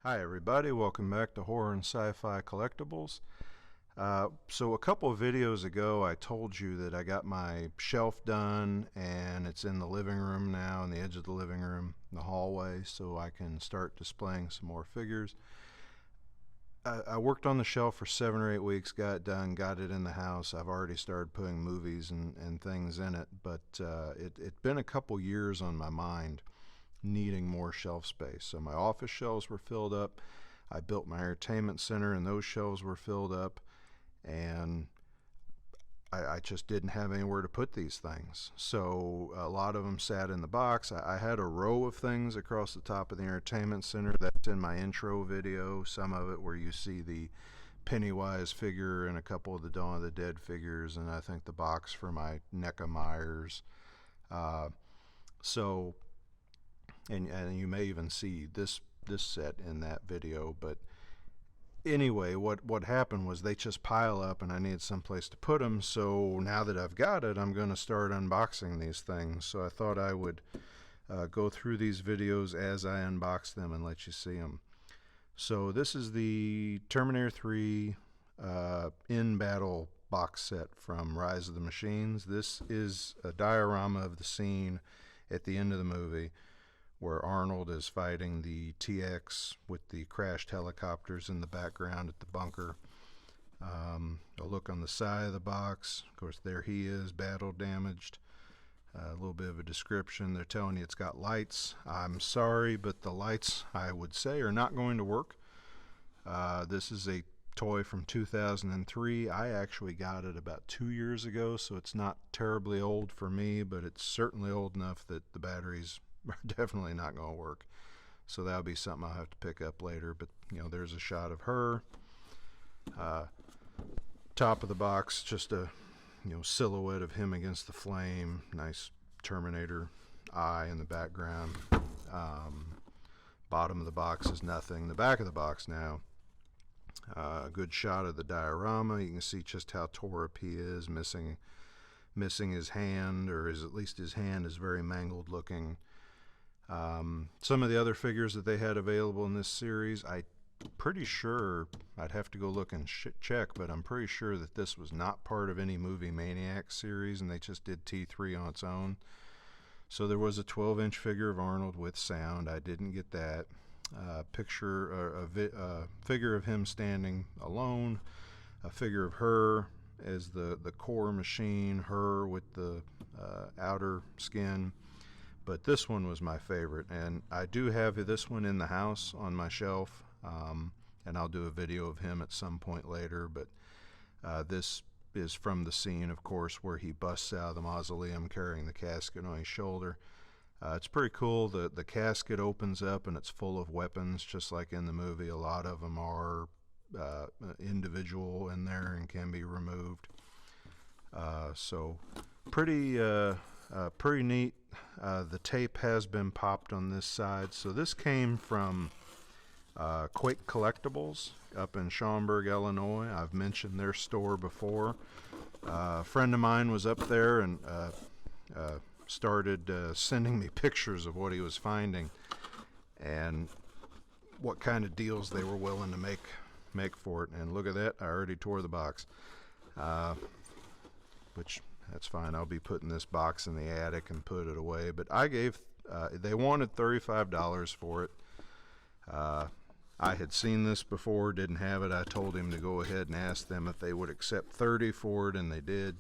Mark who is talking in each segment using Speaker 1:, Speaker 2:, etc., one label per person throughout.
Speaker 1: Hi everybody, welcome back to Horror and Sci-Fi Collectibles. So a couple of videos ago I told you that I got my shelf done and it's in the living room now, on the edge of the living room, the hallway, so I can start displaying some more figures. I worked on the shelf for 7 or 8 weeks, got it done, got it in the house. I've already started putting movies and things in it, but it'd been a couple years on my mind needing more shelf space. So my office shelves were filled up. I built my entertainment center and those shelves were filled up, and I just didn't have anywhere to put these things. So a lot of them sat in the box. I had a row of things across the top of the entertainment center. That's in my intro video, some of it where you see the Pennywise figure and a couple of the Dawn of the Dead figures, and I think the box for my NECA Myers. So and you may even see this set in that video. But anyway, what happened was they just pile up and I needed someplace to put them. So now that I've got it, I'm going to start unboxing these things. So I thought I would go through these videos as I unbox them and let you see them. So this is the Terminator 3 in battle box set from Rise of the Machines. This is a diorama of the scene at the end of the movie where Arnold is fighting the TX with the crashed helicopters in the background at the bunker. A look on the side of the box. Of course, there he is, battle damaged. A little bit of a description. They're telling you it's got lights. I'm sorry, but the lights, I would say, are not going to work. This is a toy from 2003. I actually got it about 2 years ago, so it's not terribly old for me, but it's certainly old enough that the batteries are definitely not going to work. So that'll be something I'll have to pick up later. But there's a shot of her. Top of the box, just a silhouette of him against the flame. Nice Terminator eye in the background. Bottom of the box is nothing. The back of the box now, a good shot of the diorama. You can see just how tore up he is, missing his hand, or at least his hand is very mangled looking. Some of the other figures that they had available in this series, I'm pretty sure, I'd have to go look and check, but I'm pretty sure that this was not part of any movie Maniacs series, and they just did T3 on its own. So there was a 12-inch figure of Arnold with sound. I didn't get that. A figure of him standing alone. A figure of her as the core machine, her with the outer skin. But this one was my favorite, and I do have this one in the house on my shelf, and I'll do a video of him at some point later. But this is from the scene, of course, where he busts out of the mausoleum carrying the casket on his shoulder. It's pretty cool. The casket opens up and it's full of weapons, just like in the movie. A lot of them are individual in there and can be removed. So pretty neat. The tape has been popped on this side. So this came from Quake Collectibles up in Schaumburg, Illinois. I've mentioned their store before. A friend of mine was up there and started sending me pictures of what he was finding and what kind of deals they were willing to make for it. And look at that, I already tore the box, which that's fine. I'll be putting this box in the attic and put it away. But I gave they wanted $35 for it. I had seen this before, didn't have it. I told him to go ahead and ask them if they would accept $30 for it, and they did.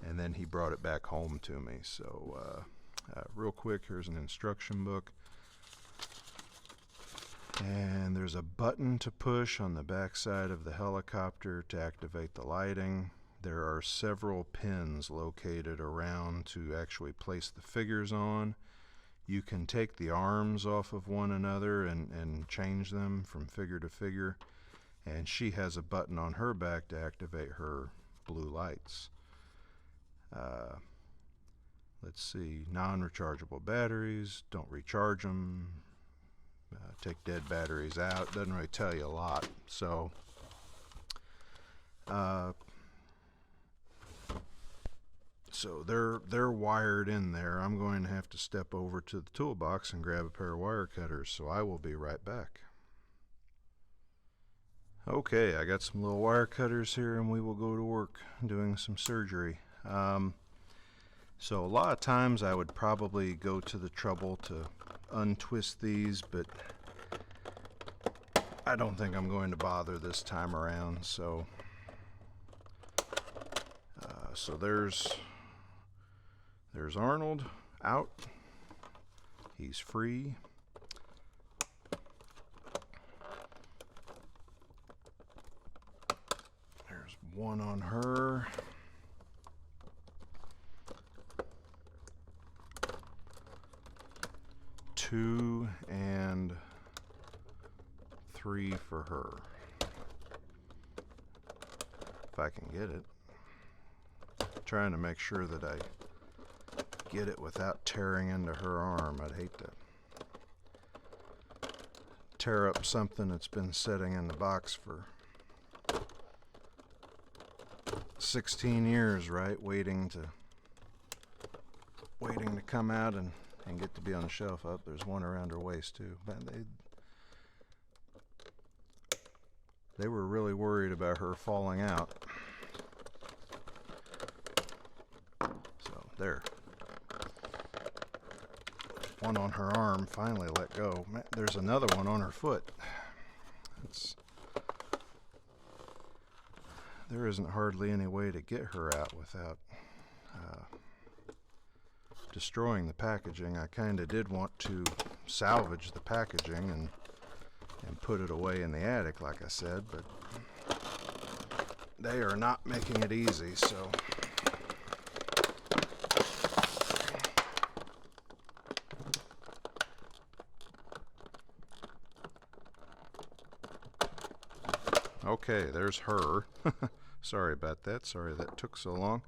Speaker 1: And then he brought it back home to me. So real quick, here's an instruction book. And there's a button to push on the back side of the helicopter to activate the lighting. There are several pins located around to actually place the figures on. You can take the arms off of one another and change them from figure to figure. And she has a button on her back to activate her blue lights. Let's see, non-rechargeable batteries, don't recharge them. Take dead batteries out. Doesn't really tell you a lot. So So they're wired in there. I'm going to have to step over to the toolbox and grab a pair of wire cutters, so I will be right back. Okay, I got some little wire cutters here and we will go to work doing some surgery. So a lot of times I would probably go to the trouble to untwist these, but I don't think I'm going to bother this time around. So there's Arnold out. He's free. There's one on her. Two and three for her. If I can get it. Trying to make sure that I get it without tearing into her arm. I'd hate to tear up something that's been sitting in the box for 16 years, right? Waiting to come out and get to be on the shelf. Up, there's one around her waist too. But they were really worried about her falling out. So there. One on her arm finally let go. Man, there's another one on her foot. There isn't hardly any way to get her out without destroying the packaging. I kind of did want to salvage the packaging and put it away in the attic, like I said, but they are not making it easy, so. Okay, there's her. Sorry about that. Sorry that took so long.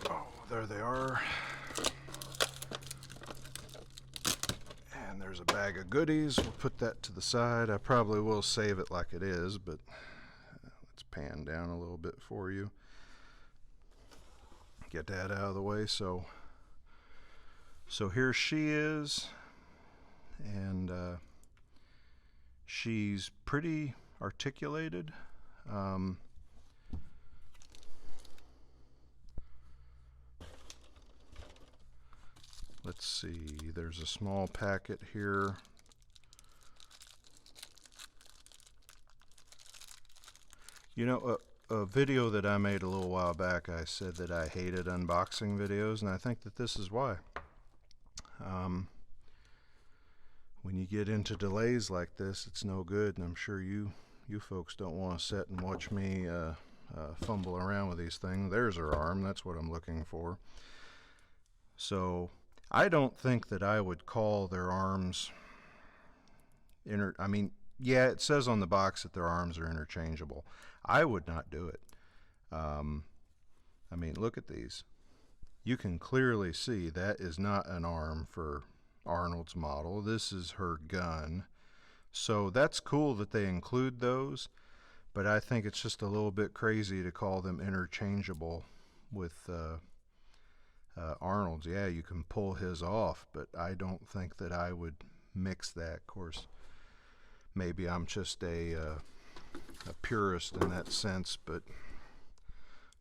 Speaker 1: Oh, there they are. And there's a bag of goodies. We'll put that to the side. I probably will save it like it is, but let's pan down a little bit for you. Get that out of the way. So here she is, and she's pretty articulated. Let's see, there's a small packet here. You know, a video that I made a little while back, I said that I hated unboxing videos, and I think that this is why. When you get into delays like this, it's no good, and I'm sure you folks don't want to sit and watch me fumble around with these things. There's her arm. That's what I'm looking for. So I don't think that I would call their arms I mean, yeah, it says on the box that their arms are interchangeable. I would not do it. I mean, look at these. You can clearly see that is not an arm for Arnold's model. This is her gun. So that's cool that they include those, but I think it's just a little bit crazy to call them interchangeable with Arnold's. Yeah, you can pull his off, but I don't think that I would mix that. Of course, maybe I'm just a purist in that sense, but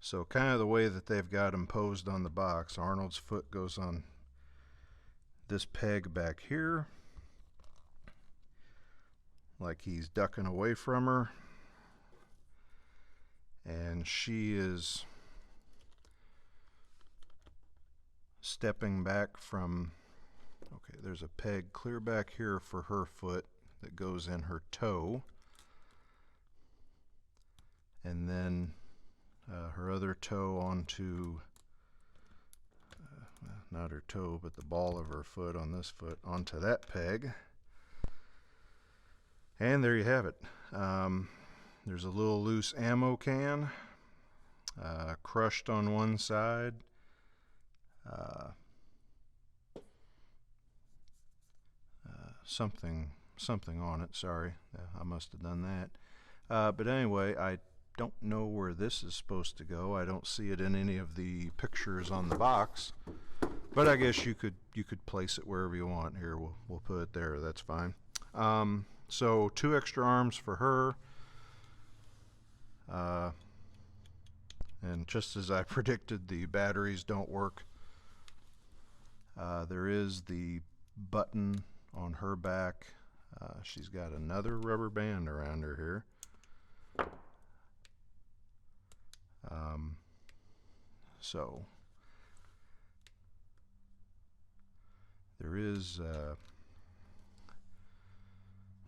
Speaker 1: so kind of the way that they've got them posed on the box, Arnold's foot goes on this peg back here, like he's ducking away from her, and she is stepping back from, okay, there's a peg clear back here for her foot that goes in her toe, and then her other toe onto not her toe, but the ball of her foot on this foot onto that peg. And there you have it. There's a little loose ammo can, crushed on one side. Something on it, sorry. I must have done that. But anyway, I don't know where this is supposed to go. I don't see it in any of the pictures on the box. But I guess you could place it wherever you want. Here, we'll put it there. That's fine. So 2 extra arms for her. And just as I predicted, the batteries don't work. There is the button on her back. She's got another rubber band around her here. So there is,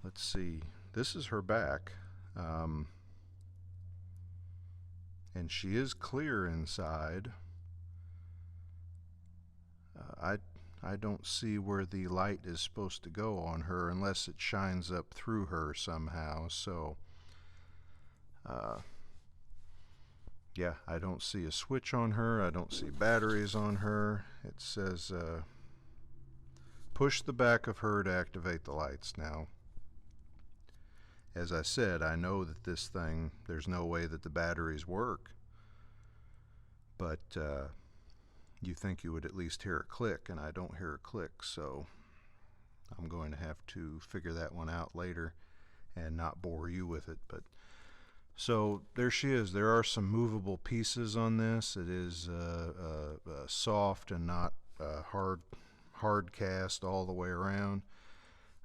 Speaker 1: let's see, this is her back. And she is clear inside. I don't see where the light is supposed to go on her unless it shines up through her somehow. So yeah, I don't see a switch on her. I don't see batteries on her. It says push the back of her to activate the lights. Now, as I said, I know that this thing, there's no way that the batteries work, but you think you would at least hear a click, and I don't hear a click, so I'm going to have to figure that one out later and not bore you with it. But so there she is. There are some movable pieces on this. It is soft and not hard cast all the way around.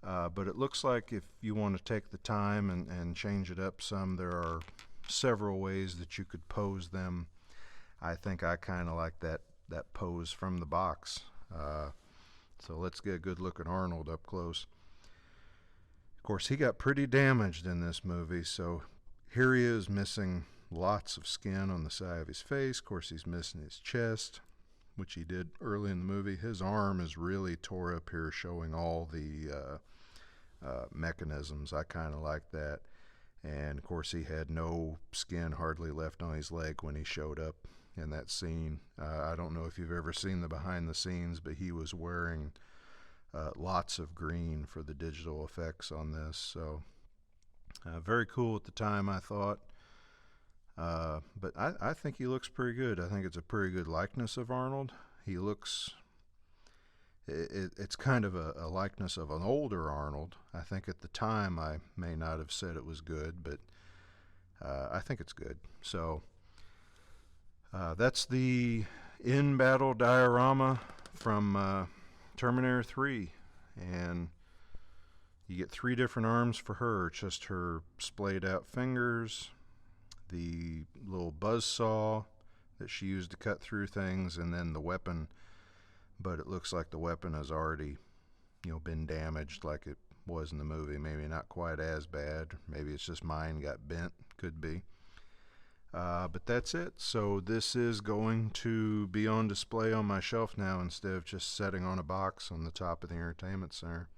Speaker 1: But it looks like if you want to take the time and change it up some, there are several ways that you could pose them. I think I kind of like that pose from the box. So let's get a good look at Arnold up close. Of course, he got pretty damaged in this movie, so here he is missing lots of skin on the side of his face. Of course, he's missing his chest, which he did early in the movie. His arm is really tore up here, showing all the mechanisms. I kind of like that. And of course, he had no skin hardly left on his leg when he showed up in that scene. I don't know if you've ever seen the behind the scenes, but he was wearing lots of green for the digital effects on this. So very cool at the time, I thought. But I think he looks pretty good. I think it's a pretty good likeness of Arnold. He looks, it's kind of a likeness of an older Arnold. I think at the time I may not have said it was good, but I think it's good. So that's the in-battle diorama from Terminator 3. And you get 3 different arms for her. Just her splayed out fingers, the little buzz saw that she used to cut through things, and then the weapon. But it looks like the weapon has already, been damaged like it was in the movie. Maybe not quite as bad. Maybe it's just mine got bent. Could be. But that's it. So this is going to be on display on my shelf now instead of just setting on a box on the top of the entertainment center.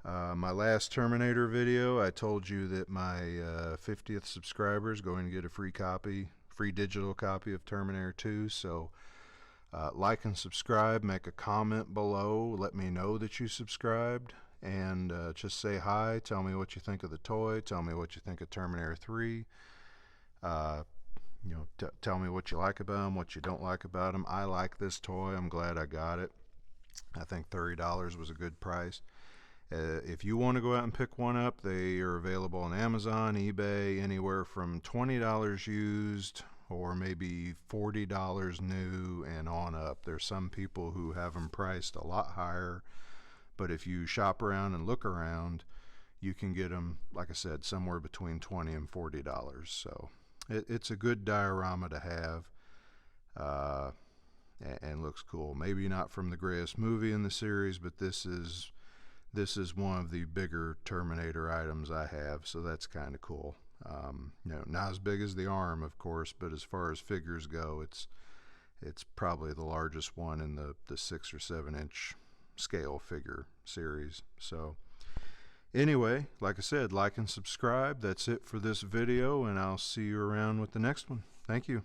Speaker 1: My last Terminator video, I told you that my 50th subscriber is going to get a free digital copy of Terminator 2. So like and subscribe, make a comment below, let me know that you subscribed, and just say hi, tell me what you think of the toy, tell me what you think of Terminator 3. Tell me what you like about them, what you don't like about them. I like this toy. I'm glad I got it. I think $30 was a good price. If you want to go out and pick one up, they are available on Amazon, eBay, anywhere from $20 used or maybe $40 new and on up. There's some people who have them priced a lot higher, but if you shop around and look around, you can get them, like I said, somewhere between $20 and $40. So it's a good diorama to have, and looks cool. Maybe not from the greatest movie in the series, but this is one of the bigger Terminator items I have, so that's kind of cool. Not as big as the arm, of course, but as far as figures go, it's probably the largest one in the 6 or 7 inch scale figure series. So anyway, like I said, like and subscribe. That's it for this video, and I'll see you around with the next one. Thank you.